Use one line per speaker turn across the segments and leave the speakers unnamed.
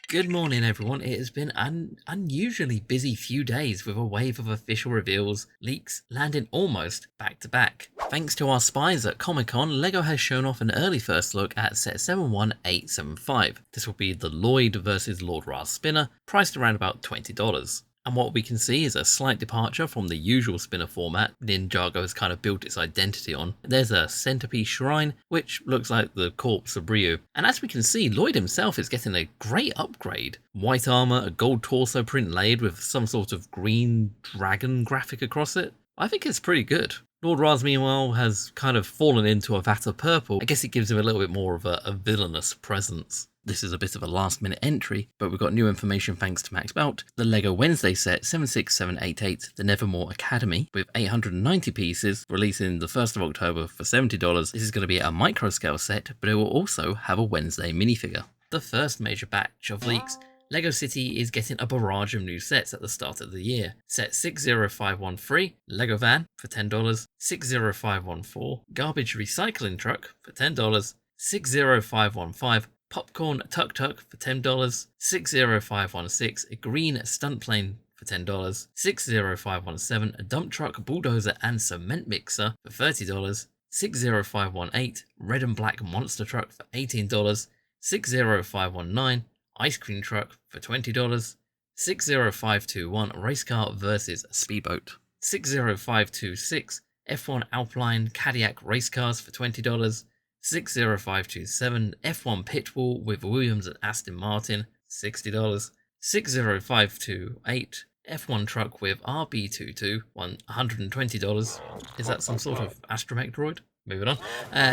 Good morning, everyone. It has been an unusually busy few days with a wave of official reveals, leaks landing almost back to back. Thanks to our spies at Comic Con, LEGO has shown off an early first look at set 71875. This will be the Lloyd vs Lord Ra's spinner, priced around about $20. And what we can see is a slight departure from the usual spinner format Ninjago has kind of built its identity on. There's a centerpiece shrine, which looks like the corpse of Ryu. And as we can see, Lloyd himself is getting a great upgrade. White armor, a gold torso print laid with some sort of green dragon graphic across it. I think it's pretty good. Lord Raz, meanwhile, has kind of fallen into a vat of purple. I guess it gives him a little bit more of a villainous presence. This is a bit of a last minute entry, but we've got new information thanks to Max Belt. The LEGO Wednesday set 76788, the Nevermore Academy, with 890 pieces, releasing the 1st of October for $70. This is going to be a micro scale set, but it will also have a Wednesday minifigure. The first major batch of leaks. LEGO City is getting a barrage of new sets at the start of the year. Set 60513, LEGO Van for $10, 60514, Garbage Recycling Truck for $10, 60515, Popcorn Tuk Tuk for $10, 60516, a Green Stunt Plane for $10, 60517, a Dump Truck, Bulldozer and Cement Mixer for $30, 60518, Red and Black Monster Truck for $18, 60519, Ice Cream Truck for $20, 60521, Race Car vs Speedboat, 60526, F1 Alpine Cadillac Race Cars for $20, 60527, F1 Pitbull with Williams and Aston Martin, $60, 60528, F1 truck with RB22, $120. Is that some sort of astromech droid? Moving on.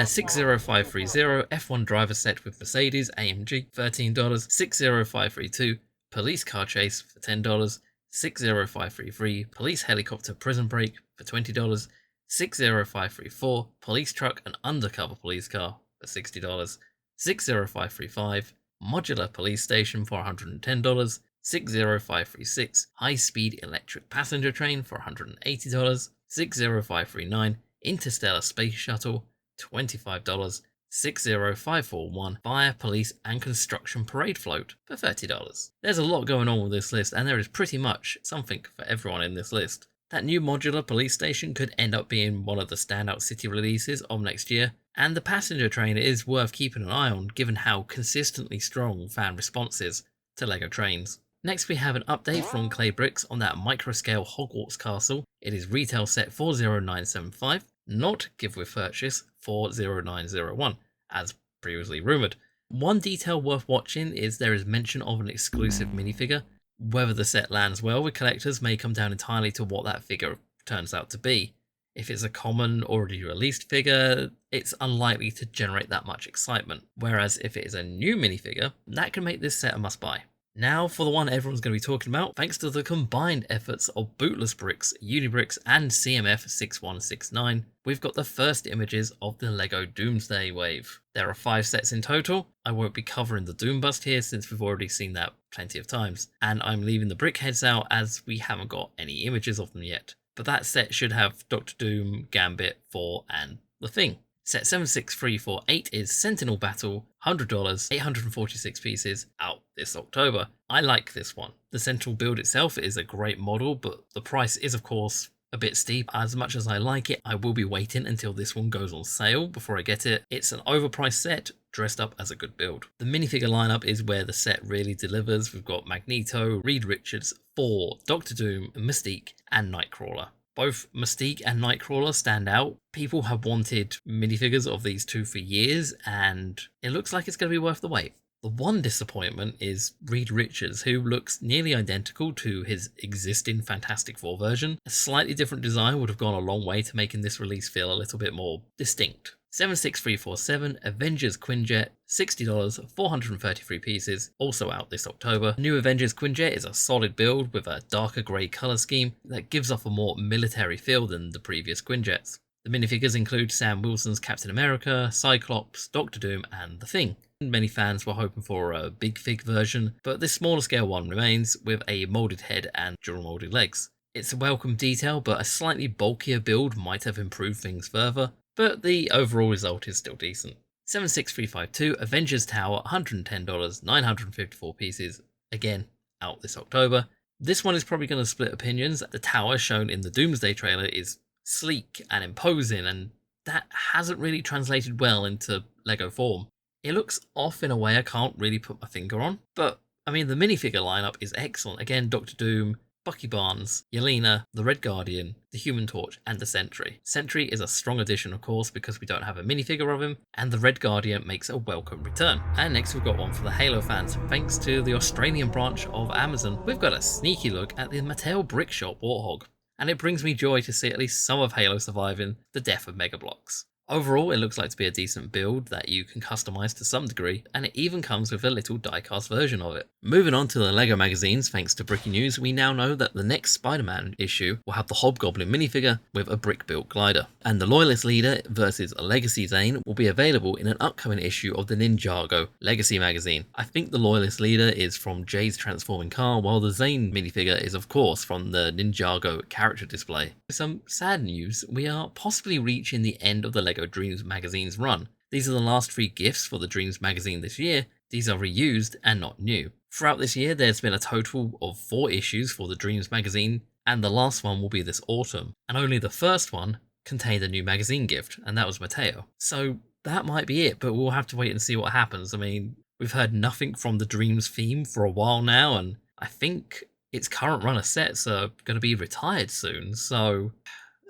60530, F1 driver set with Mercedes AMG, $13, 60532, police car chase for $10, 60533, police helicopter prison break for $20, 60534, police truck and undercover police car for $60, 60535, modular police station for $110, 60536, high-speed electric passenger train for $180, 60539, interstellar space shuttle, $25, 60541, fire, police and construction parade float for $30. There's a lot going on with this list, and there is pretty much something for everyone in this list. That new modular police station could end up being one of the standout city releases of next year, and the passenger train is worth keeping an eye on given how consistently strong fan response is to LEGO trains. Next we have an update from Clay Bricks on that microscale Hogwarts castle. It is retail set 40975, not give with purchase 40901, as previously rumoured. One detail worth watching is there is mention of an exclusive minifigure. Whether the set lands well with collectors may come down entirely to what that figure turns out to be. If it's a common, already released figure, it's unlikely to generate that much excitement, whereas if it is a new minifigure, that can make this set a must-buy. Now for the one everyone's going to be talking about, thanks to the combined efforts of Bootless Bricks, Unibricks and CMF 6169, we've got the first images of the LEGO Doomsday wave. There are 5 sets in total. I won't be covering the Doom bust here since we've already seen that plenty of times, and I'm leaving the brickheads out as we haven't got any images of them yet. But that set should have Doctor Doom, Gambit, Thor and The Thing. Set 76348 is Sentinel Battle, $100, 846 pieces, out this October. I like this one. The Sentinel build itself is a great model, but the price is of course a bit steep. As much as I like it, I will be waiting until this one goes on sale before I get it. It's an overpriced set, dressed up as a good build. The minifigure lineup is where the set really delivers. We've got Magneto, Reed Richards, Thor, Doctor Doom, Mystique, and Nightcrawler. Both Mystique and Nightcrawler stand out. People have wanted minifigures of these two for years, and it looks like it's going to be worth the wait. The one disappointment is Reed Richards, who looks nearly identical to his existing Fantastic Four version. A slightly different design would have gone a long way to making this release feel a little bit more distinct. 76347, Avengers Quinjet, $60, 433 pieces, also out this October. New Avengers Quinjet is a solid build with a darker grey colour scheme that gives off a more military feel than the previous Quinjets. The minifigures include Sam Wilson's Captain America, Cyclops, Doctor Doom and The Thing. Many fans were hoping for a big fig version, but this smaller scale one remains with a moulded head and dual moulded legs. It's a welcome detail, but a slightly bulkier build might have improved things further, but the overall result is still decent. 76352 Avengers Tower, $110, 954 pieces, again out this October. This one is probably going to split opinions. The tower shown in the Doomsday trailer is sleek and imposing, and that hasn't really translated well into Lego form. It looks off in a way I can't really put my finger on, but I mean the minifigure lineup is excellent. Again, Doctor Doom, Bucky Barnes, Yelena, the Red Guardian, the Human Torch, and the Sentry. Sentry is a strong addition, of course, because we don't have a minifigure of him, and the Red Guardian makes a welcome return. And next we've got one for the Halo fans. Thanks to the Australian branch of Amazon, we've got a sneaky look at the Mattel Brick Shop Warthog, and it brings me joy to see at least some of Halo surviving the death of Mega Bloks. Overall, it looks like to be a decent build that you can customize to some degree, and it even comes with a little diecast version of it. Moving on to the LEGO magazines, thanks to Bricky News, we now know that the next Spider-Man issue will have the Hobgoblin minifigure with a brick-built glider. And the Loyalist Leader versus a Legacy Zane will be available in an upcoming issue of the Ninjago Legacy magazine. I think the Loyalist Leader is from Jay's transforming car, while the Zane minifigure is of course from the Ninjago character display. With some sad news, we are possibly reaching the end of the LEGO Dreams magazine's run. These are the last 3 gifts for the Dreams magazine this year. These are reused and not new. Throughout this year, there's been a total of 4 issues for the Dreams magazine, and the last one will be this autumn. And only the first one contained a new magazine gift, and that was Mateo. So that might be it, but we'll have to wait and see what happens. I mean, we've heard nothing from the Dreams theme for a while now, and I think its current run of sets are going to be retired soon, so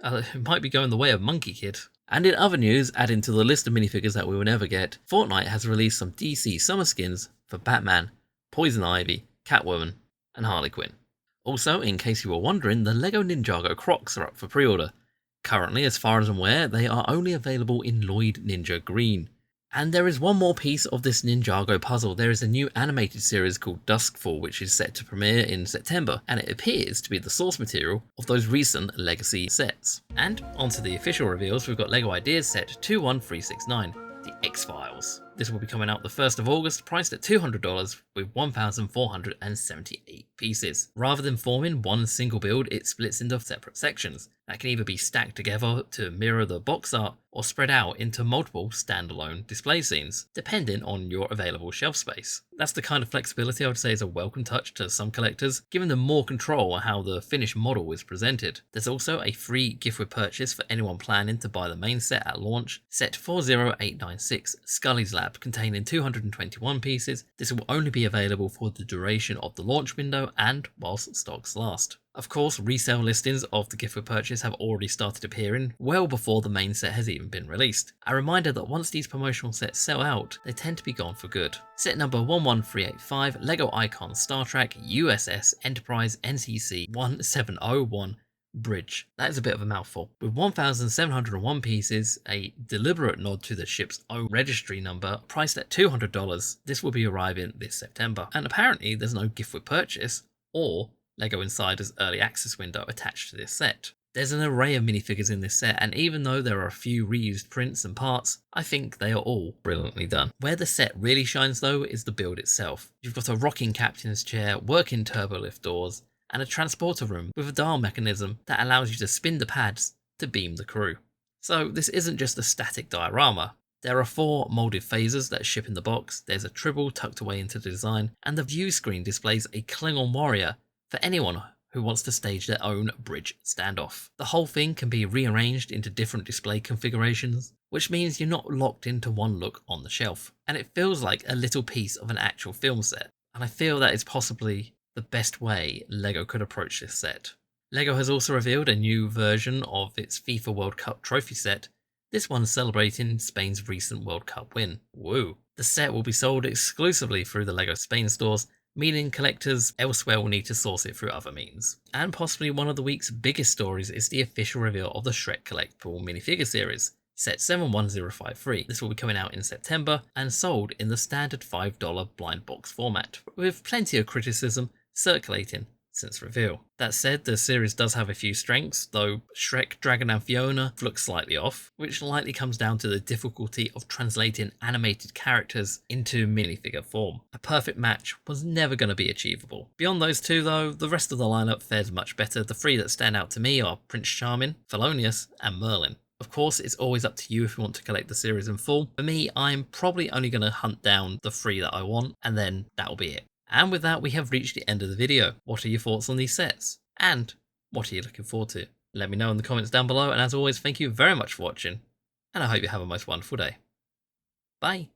it might be going the way of Monkey Kid. And in other news, adding to the list of minifigures that we will never get, Fortnite has released some DC summer skins for Batman, Poison Ivy, Catwoman, and Harley Quinn. Also, in case you were wondering, the LEGO Ninjago Crocs are up for pre-order. Currently, as far as I'm aware, they are only available in Lloyd Ninja Green. And there is one more piece of this Ninjago puzzle. There is a new animated series called Duskfall, which is set to premiere in September, and it appears to be the source material of those recent Legacy sets. And onto the official reveals, we've got LEGO Ideas Set 21369, The X-Files. This will be coming out the 1st of August, priced at $200 with 1,478 pieces. Rather than forming one single build, it splits into separate sections that can either be stacked together to mirror the box art or spread out into multiple standalone display scenes, depending on your available shelf space. That's the kind of flexibility I would say is a welcome touch to some collectors, giving them more control on how the finished model is presented. There's also a free gift with purchase for anyone planning to buy the main set at launch, set 40896, Scully's Lab, containing 221 pieces. This will only be available for the duration of the launch window and whilst stocks last. Of course, resale listings of the gift with purchase have already started appearing well before the main set has even been released. A reminder that once these promotional sets sell out, they tend to be gone for good. Set number 11385, LEGO Icon Star Trek USS Enterprise NCC 1701 Bridge. That is a bit of a mouthful. With 1,701 pieces, a deliberate nod to the ship's own registry number, priced at $200, this will be arriving this September. And apparently there's no gift with purchase or LEGO Insider's early access window attached to this set. There's an array of minifigures in this set, and even though there are a few reused prints and parts, I think they are all brilliantly done. Where the set really shines though is the build itself. You've got a rocking captain's chair, working turbo lift doors, and a transporter room with a dial mechanism that allows you to spin the pads to beam the crew. So this isn't just a static diorama. There are 4 moulded phasers that ship in the box, there's a tribble tucked away into the design, and the view screen displays a Klingon warrior for anyone who wants to stage their own bridge standoff. The whole thing can be rearranged into different display configurations, which means you're not locked into one look on the shelf. And it feels like a little piece of an actual film set. And I feel that is possibly the best way LEGO could approach this set. LEGO has also revealed a new version of its FIFA World Cup trophy set. This one's celebrating Spain's recent World Cup win. Woo! The set will be sold exclusively through the LEGO Spain stores, meaning collectors elsewhere will need to source it through other means. And possibly one of the week's biggest stories is the official reveal of the Shrek collectible minifigure series, set 71053. This will be coming out in September and sold in the standard $5 blind box format, with plenty of criticism circulating since reveal. That said, the series does have a few strengths, though Shrek, Dragon and Fiona look slightly off, which likely comes down to the difficulty of translating animated characters into minifigure form. A perfect match was never going to be achievable. Beyond those two though, the rest of the lineup fares much better. The 3 that stand out to me are Prince Charming, Felonious and Merlin. Of course, it's always up to you if you want to collect the series in full. For me, I'm probably only going to hunt down the 3 that I want, and then that'll be it. And with that, we have reached the end of the video. What are your thoughts on these sets? And what are you looking forward to? Let me know in the comments down below, and as always, thank you very much for watching, and I hope you have a most wonderful day. Bye.